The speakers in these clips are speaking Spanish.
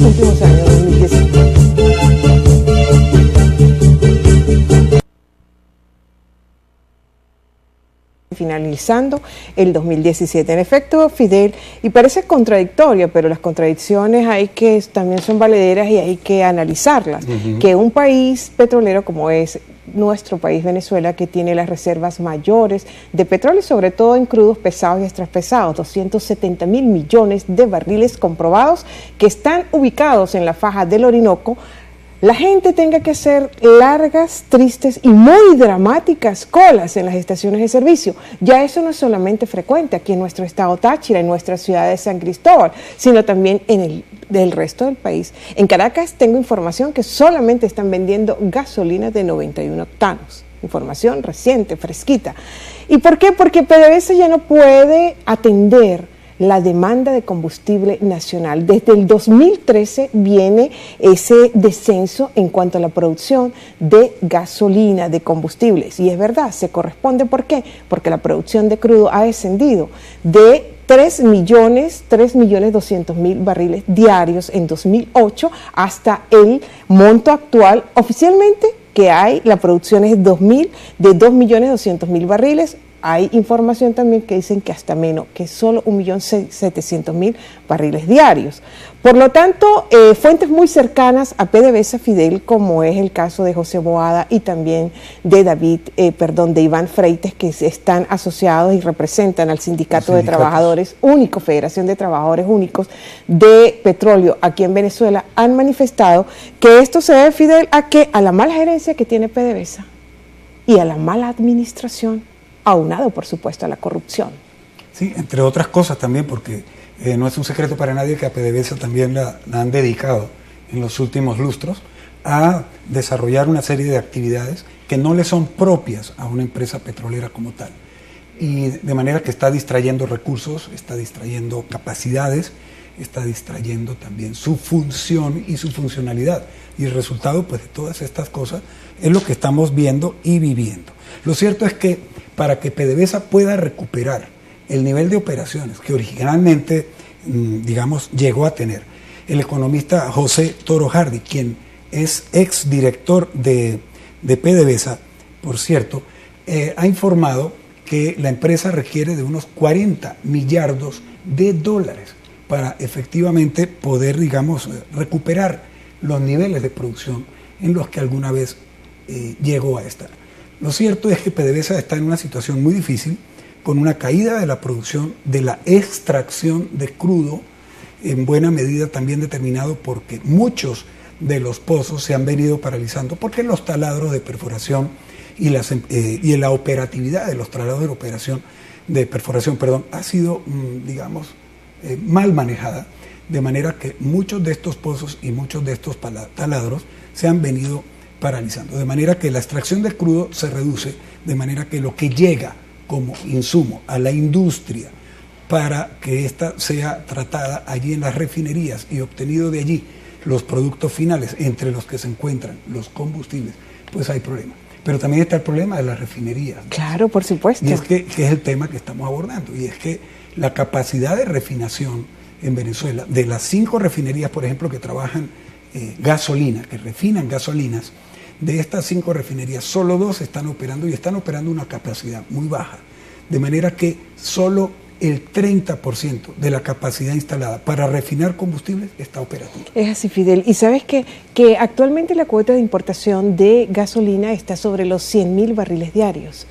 últimos años, 2017. Finalizando el 2017. En efecto, Fidel, y parece contradictorio, pero las contradicciones también son valederas y hay que analizarlas. Que un país petrolero como es nuestro país, Venezuela, que tiene las reservas mayores de petróleo, sobre todo en crudos pesados y extrapesados, 270.000 millones de barriles comprobados que están ubicados en la faja del Orinoco, la gente tenga que hacer largas, tristes y muy dramáticas colas en las estaciones de servicio. Ya eso no es solamente frecuente aquí en nuestro estado Táchira, en nuestra ciudad de San Cristóbal, sino también en el resto del país. En Caracas tengo información que solamente están vendiendo gasolina de 91 octanos. Información reciente, fresquita. ¿Y por qué? Porque PDVSA ya no puede atender la demanda de combustible nacional. Desde el 2013 viene ese descenso en cuanto a la producción de gasolina, de combustibles. Y es verdad, se corresponde. ¿Por qué? Porque la producción de crudo ha descendido de 3.200.000 barriles diarios en 2008 hasta el monto actual. Oficialmente que hay, la producción es de 2.200.000 barriles. Hay información también que dicen que hasta menos, que solo 1.700.000 barriles diarios. Por lo tanto, fuentes muy cercanas a PDVSA, Fidel, como es el caso de José Boada y también de Iván Freites, que están asociados y representan al Sindicato de Trabajadores Únicos, Federación de Trabajadores Únicos de Petróleo aquí en Venezuela, han manifestado que esto se debe, Fidel, a la mala gerencia que tiene PDVSA y a la mala administración, aunado, por supuesto, a la corrupción. Sí, entre otras cosas también, porque no es un secreto para nadie que a PDVSA también la han dedicado en los últimos lustros a desarrollar una serie de actividades que no le son propias a una empresa petrolera como tal. Y de manera que está distrayendo recursos, está distrayendo capacidades, está distrayendo también su función y su funcionalidad. Y el resultado, pues, de todas estas cosas es lo que estamos viendo y viviendo. Lo cierto es que para que PDVSA pueda recuperar el nivel de operaciones que originalmente, llegó a tener, el economista José Toro Hardy, quien es exdirector de PDVSA, por cierto, ha informado que la empresa requiere de unos 40 millardos de dólares para efectivamente poder, recuperar los niveles de producción en los que alguna vez llegó a estar. Lo cierto es que PDVSA está en una situación muy difícil, con una caída de la producción, de la extracción de crudo, en buena medida también determinado porque muchos de los pozos se han venido paralizando, porque los taladros de perforación y la operatividad de los taladros de perforación ha sido, mal manejada, de manera que muchos de estos pozos y muchos de estos taladros se han venido paralizando, de manera que la extracción de crudo se reduce, de manera que lo que llega como insumo a la industria para que ésta sea tratada allí en las refinerías y obtenido de allí los productos finales, entre los que se encuentran los combustibles, pues hay problema. Pero también está el problema de las refinerías. Claro, por supuesto. Y es que es el tema que estamos abordando, y es que la capacidad de refinación en Venezuela, de las 5 refinerías, por ejemplo, que trabajan gasolina, que refinan gasolinas, de estas 5 refinerías, solo 2 están operando y están operando una capacidad muy baja, de manera que solo el 30% de la capacidad instalada para refinar combustibles está operativa. Es así, Fidel. Y sabes que actualmente la cuota de importación de gasolina está sobre los 100.000 barriles diarios.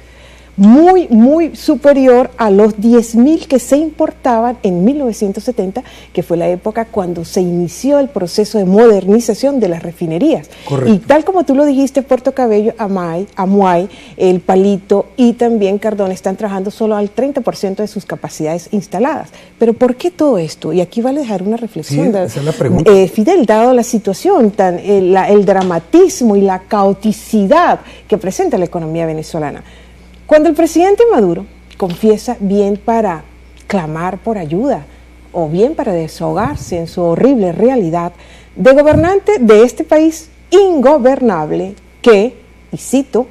Muy, muy superior a los 10.000 que se importaban en 1970, que fue la época cuando se inició el proceso de modernización de las refinerías. Correcto. Y tal como tú lo dijiste, Puerto Cabello, Amuay, El Palito y también Cardón están trabajando solo al 30% de sus capacidades instaladas. Pero ¿por qué todo esto? Y aquí vale dejar una reflexión. Sí, esa es la pregunta. Fidel, dado la situación, el dramatismo y la caoticidad que presenta la economía venezolana. Cuando el presidente Maduro confiesa bien para clamar por ayuda o bien para desahogarse en su horrible realidad de gobernante de este país ingobernable que, y cito,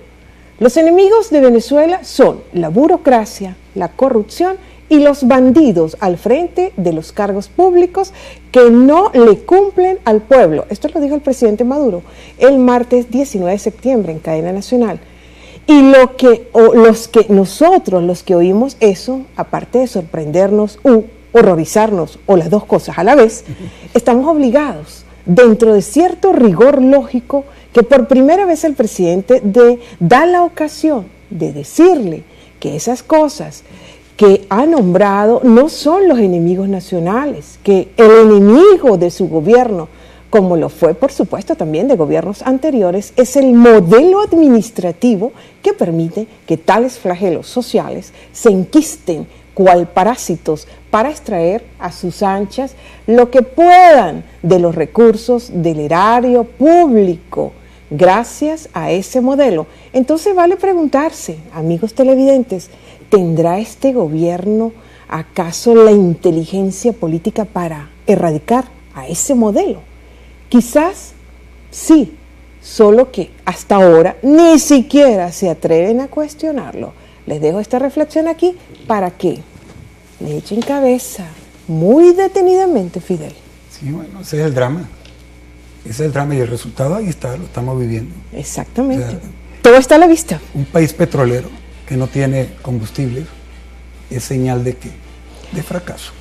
los enemigos de Venezuela son la burocracia, la corrupción y los bandidos al frente de los cargos públicos que no le cumplen al pueblo. Esto lo dijo el presidente Maduro el martes 19 de septiembre en cadena nacional. Y los que oímos eso, aparte de sorprendernos u horrorizarnos, o las dos cosas a la vez, estamos obligados, dentro de cierto rigor lógico, que por primera vez el presidente da la ocasión de decirle que esas cosas que ha nombrado no son los enemigos nacionales, que el enemigo de su gobierno, como lo fue por supuesto también de gobiernos anteriores, es el modelo administrativo que permite que tales flagelos sociales se enquisten cual parásitos para extraer a sus anchas lo que puedan de los recursos del erario público. Gracias a ese modelo. Entonces vale preguntarse, amigos televidentes, ¿tendrá este gobierno acaso la inteligencia política para erradicar a ese modelo? Quizás sí, solo que hasta ahora ni siquiera se atreven a cuestionarlo. Les dejo esta reflexión aquí para que le echen cabeza muy detenidamente, Fidel. Sí, bueno, ese es el drama. Ese es el drama y el resultado ahí está, lo estamos viviendo. Exactamente. O sea, todo está a la vista. Un país petrolero que no tiene combustibles es señal de qué? De fracaso.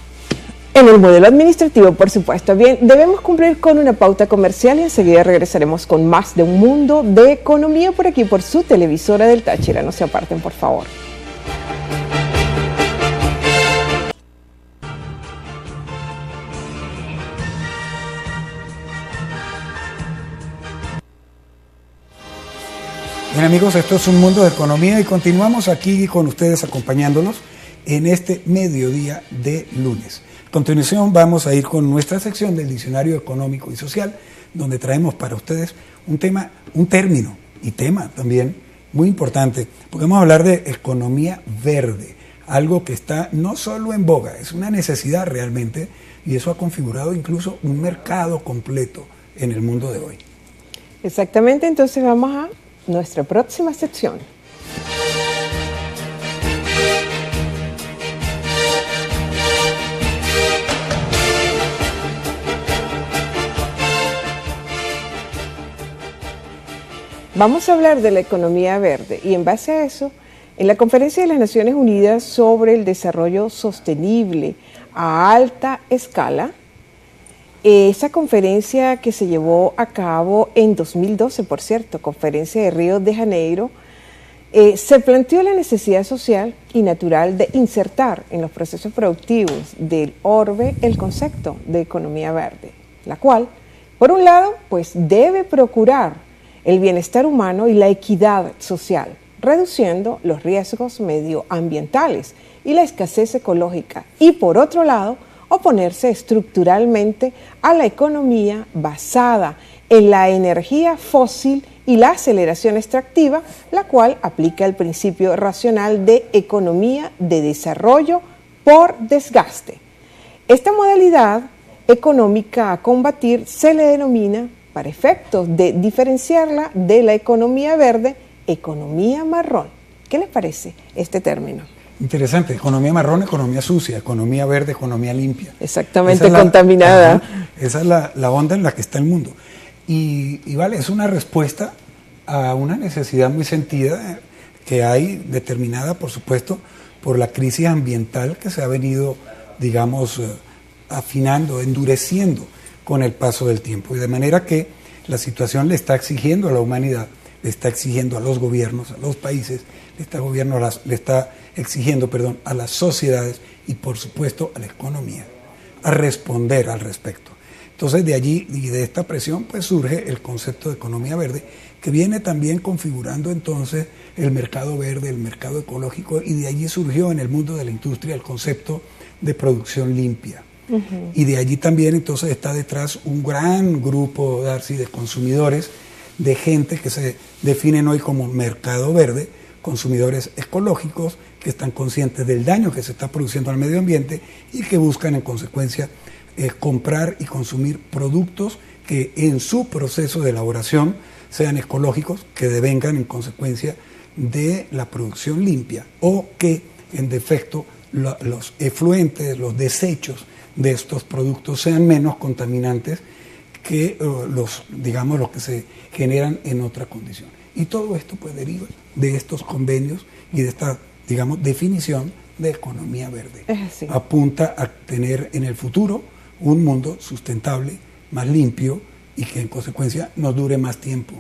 En el modelo administrativo, por supuesto. Bien, debemos cumplir con una pauta comercial y enseguida regresaremos con más de Un Mundo de Economía por aquí, por su televisora del Táchira. No se aparten, por favor. Bien amigos, esto es Un Mundo de Economía y continuamos aquí con ustedes acompañándolos en este mediodía de lunes. A continuación vamos a ir con nuestra sección del Diccionario Económico y Social, donde traemos para ustedes un término y tema también muy importante, porque vamos a hablar de economía verde, algo que está no solo en boga, es una necesidad realmente, y eso ha configurado incluso un mercado completo en el mundo de hoy. Exactamente, entonces vamos a nuestra próxima sección. Vamos a hablar de la economía verde y en base a eso, en la Conferencia de las Naciones Unidas sobre el Desarrollo Sostenible a Alta Escala, esa conferencia que se llevó a cabo en 2012, por cierto, Conferencia de Río de Janeiro, se planteó la necesidad social y natural de insertar en los procesos productivos del orbe el concepto de economía verde, la cual, por un lado, pues debe procurar el bienestar humano y la equidad social, reduciendo los riesgos medioambientales y la escasez ecológica, y por otro lado, oponerse estructuralmente a la economía basada en la energía fósil y la aceleración extractiva, la cual aplica el principio racional de economía de desarrollo por desgaste. Esta modalidad económica a combatir se le denomina, para efectos de diferenciarla de la economía verde, economía marrón. ¿Qué les parece este término? Interesante, economía marrón, economía sucia, economía verde, economía limpia. Exactamente, contaminada. Esa es la onda en la que está el mundo. Y vale, es una respuesta a una necesidad muy sentida que hay, determinada, por supuesto, por la crisis ambiental que se ha venido, digamos, afinando, endureciendo con el paso del tiempo. Y de manera que la situación le está exigiendo a la humanidad, le está exigiendo a los gobiernos, a los países, le está exigiendo a las sociedades y por supuesto a la economía, a responder al respecto. Entonces de allí y de esta presión pues surge el concepto de economía verde, que viene también configurando entonces el mercado verde, el mercado ecológico, y de allí surgió en el mundo de la industria el concepto de producción limpia. Y de allí también entonces está detrás un gran grupo, Darcy, de consumidores, de gente que se definen hoy como mercado verde, consumidores ecológicos que están conscientes del daño que se está produciendo al medio ambiente y que buscan en consecuencia comprar y consumir productos que en su proceso de elaboración sean ecológicos, que devengan en consecuencia de la producción limpia o que en defecto los efluentes, los desechos de estos productos sean menos contaminantes que los que se generan en otra condición. Y todo esto pues deriva de estos convenios y de esta, definición de economía verde. Apunta a tener en el futuro un mundo sustentable, más limpio y que en consecuencia nos dure más tiempo.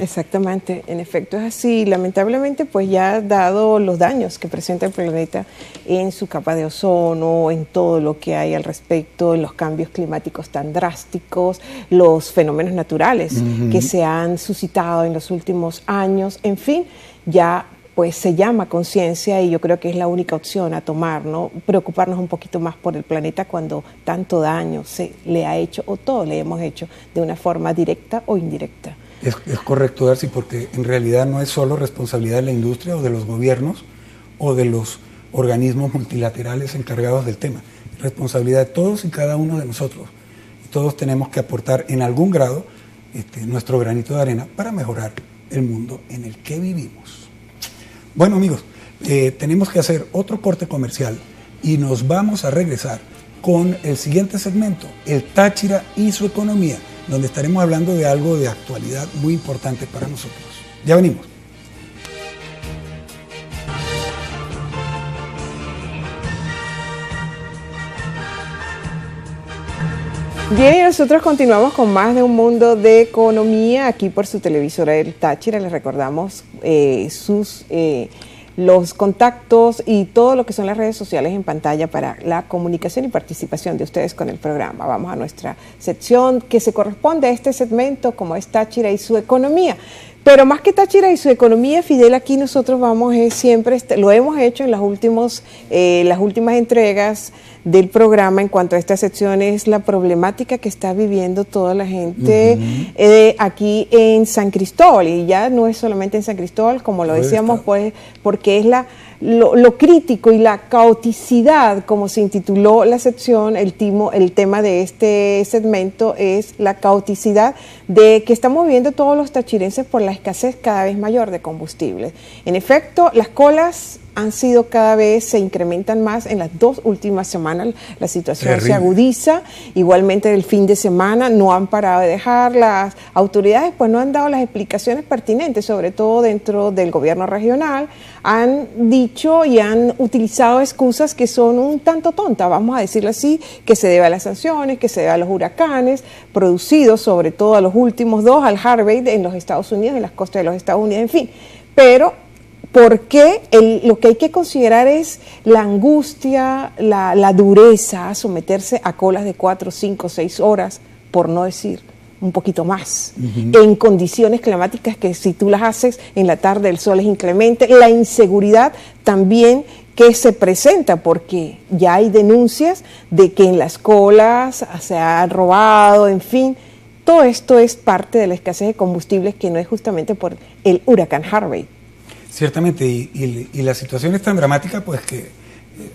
Exactamente, en efecto es así. Lamentablemente, pues ya dado los daños que presenta el planeta en su capa de ozono, en todo lo que hay al respecto, en los cambios climáticos tan drásticos, los fenómenos naturales que se han suscitado en los últimos años, en fin, ya pues se llama conciencia y yo creo que es la única opción a tomar, ¿no? Preocuparnos un poquito más por el planeta cuando tanto daño se le ha hecho o todos le hemos hecho de una forma directa o indirecta. Es correcto, Darcy, porque en realidad no es solo responsabilidad de la industria o de los gobiernos o de los organismos multilaterales encargados del tema. Es responsabilidad de todos y cada uno de nosotros. Y todos tenemos que aportar en algún grado nuestro granito de arena para mejorar el mundo en el que vivimos. Bueno, amigos, tenemos que hacer otro corte comercial y nos vamos a regresar con el siguiente segmento, el Táchira y su economía, donde estaremos hablando de algo de actualidad muy importante para nosotros. Ya venimos. Bien, y nosotros continuamos con más de Un Mundo de Economía aquí por su televisora El Táchira. Les recordamos los contactos y todo lo que son las redes sociales en pantalla para la comunicación y participación de ustedes con el programa. Vamos a nuestra sección que se corresponde a este segmento, como es Táchira y su economía. Pero más que Táchira y su economía, Fidel, aquí nosotros vamos siempre, lo hemos hecho en las últimas entregas del programa en cuanto a esta sección, es la problemática que está viviendo toda la gente aquí en San Cristóbal. Y ya no es solamente en San Cristóbal, como lo decíamos, pues, porque es lo crítico y la caoticidad, como se intituló la sección, el tema de este segmento es la caoticidad de que estamos viviendo todos los tachirenses por la escasez cada vez mayor de combustibles. En efecto, las colas se incrementan más en las 2 últimas semanas, la situación Terrible. Se agudiza, igualmente el fin de semana no han parado de dejar, las autoridades pues no han dado las explicaciones pertinentes, sobre todo dentro del gobierno regional, han dicho y han utilizado excusas que son un tanto tontas, vamos a decirlo así, que se debe a las sanciones, que se debe a los huracanes producidos, sobre todo a los últimos 2, al Harvey en los Estados Unidos, en las costas de los Estados Unidos, en fin, pero porque lo que hay que considerar es la angustia, la dureza, someterse a colas de 4, 5, 6 horas, por no decir un poquito más, en condiciones climáticas que si tú las haces en la tarde el sol es inclemente, la inseguridad también que se presenta, porque ya hay denuncias de que en las colas se ha robado, en fin, todo esto es parte de la escasez de combustibles que no es justamente por el huracán Harvey. Ciertamente, y la situación es tan dramática pues que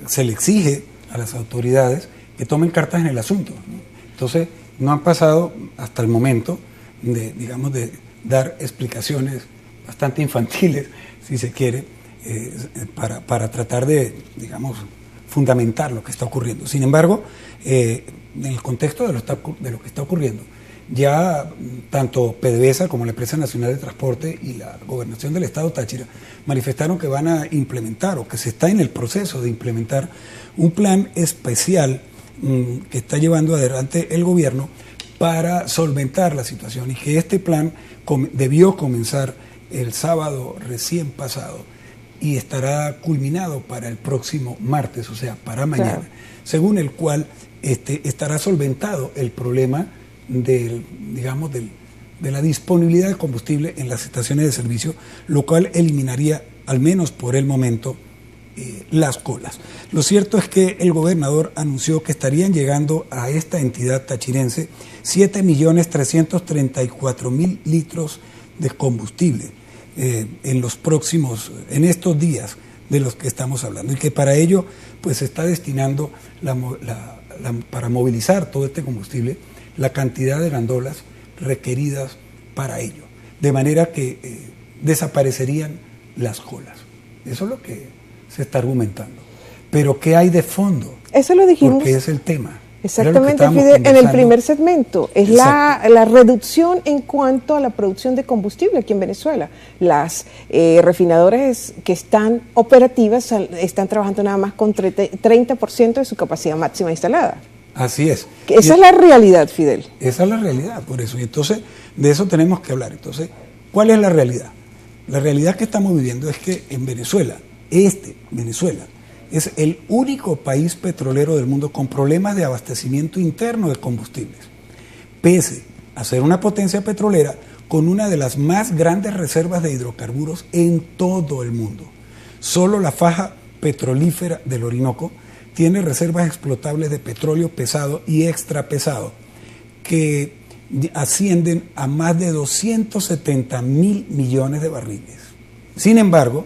se le exige a las autoridades que tomen cartas en el asunto, ¿no? Entonces, no han pasado hasta el momento de dar explicaciones bastante infantiles, si se quiere, para tratar de, fundamentar lo que está ocurriendo. Sin embargo, en el contexto de lo que está ocurriendo, ya tanto PDVSA como la Empresa Nacional de Transporte y la Gobernación del Estado Táchira manifestaron que van a implementar o que se está en el proceso de implementar un plan especial que está llevando adelante el gobierno para solventar la situación, y que este plan debió comenzar el sábado recién pasado y estará culminado para el próximo martes, o sea, para mañana, claro. Según el cual estará solventado el problema de la disponibilidad de combustible en las estaciones de servicio, lo cual eliminaría, al menos por el momento, las colas. Lo cierto es que el gobernador anunció que estarían llegando a esta entidad tachirense 7.334.000 litros de combustible en estos días de los que estamos hablando, y que para ello pues se está destinando para movilizar todo este combustible la cantidad de gandolas requeridas para ello, de manera que desaparecerían las colas. Eso es lo que se está argumentando. Pero ¿qué hay de fondo? Eso lo dijimos. Porque es el tema. Exactamente, Fidel, en el primer segmento. Es la reducción en cuanto a la producción de combustible aquí en Venezuela. Las refinadoras que están operativas están trabajando nada más con 30% de su capacidad máxima instalada. Así es. Esa es la realidad, Fidel. Esa es la realidad, por eso. Y entonces, de eso tenemos que hablar. Entonces, ¿cuál es la realidad? La realidad que estamos viviendo es que en Venezuela, Venezuela, es el único país petrolero del mundo con problemas de abastecimiento interno de combustibles, pese a ser una potencia petrolera con una de las más grandes reservas de hidrocarburos en todo el mundo. Solo la faja petrolífera del Orinoco tiene reservas explotables de petróleo pesado y extra pesado que ascienden a más de 270.000 millones de barriles. Sin embargo,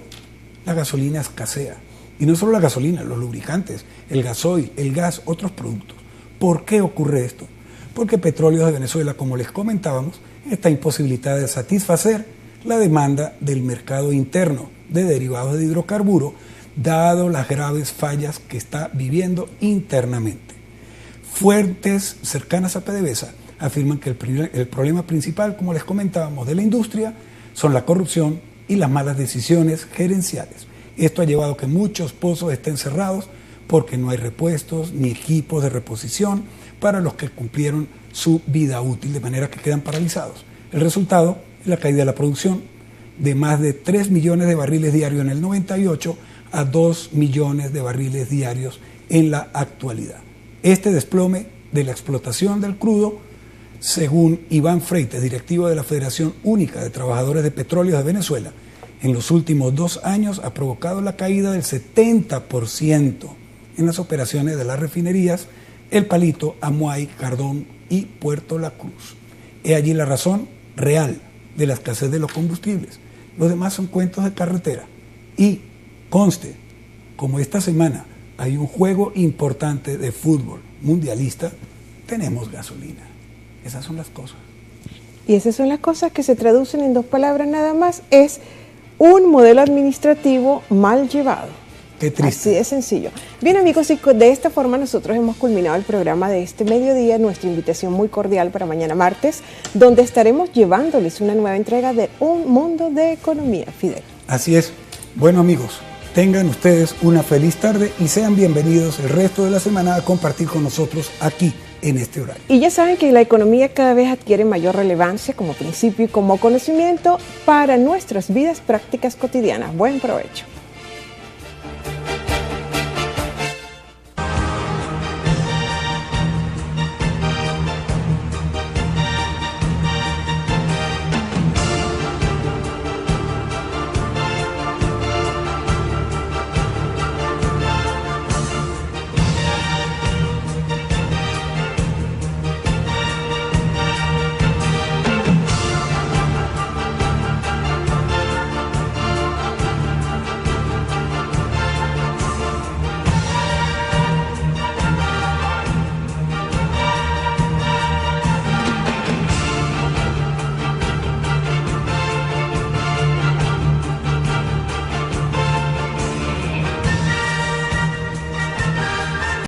la gasolina escasea. Y no solo la gasolina, los lubricantes, el gasoil, el gas, otros productos. ¿Por qué ocurre esto? Porque Petróleos de Venezuela, como les comentábamos, está imposibilitada de satisfacer la demanda del mercado interno de derivados de hidrocarburos, dado las graves fallas que está viviendo internamente. Fuentes cercanas a PDVSA afirman que el problema principal, como les comentábamos, de la industria son la corrupción y las malas decisiones gerenciales. Esto ha llevado a que muchos pozos estén cerrados porque no hay repuestos ni equipos de reposición para los que cumplieron su vida útil, de manera que quedan paralizados. El resultado es la caída de la producción de más de 3 millones de barriles diarios en el 98 a 2 millones de barriles diarios en la actualidad. Este desplome de la explotación del crudo, según Iván Freites, directivo de la Federación Única de Trabajadores de Petróleo de Venezuela, en los últimos 2 años ha provocado la caída del 70% en las operaciones de las refinerías El Palito, Amuay, Cardón y Puerto La Cruz. He allí la razón real de la escasez de los combustibles. Los demás son cuentos de carretera. Y conste, como esta semana hay un juego importante de fútbol mundialista, tenemos gasolina. Esas son las cosas. Y esas son las cosas que se traducen en 2 palabras nada más. Es un modelo administrativo mal llevado. Qué triste. Así de sencillo. Bien, amigos, y de esta forma nosotros hemos culminado el programa de este mediodía. Nuestra invitación muy cordial para mañana martes, donde estaremos llevándoles una nueva entrega de Un Mundo de Economía. Fidel. Así es. Bueno, amigos, tengan ustedes una feliz tarde y sean bienvenidos el resto de la semana a compartir con nosotros aquí en este horario. Y ya saben que la economía cada vez adquiere mayor relevancia como principio y como conocimiento para nuestras vidas prácticas cotidianas. Buen provecho.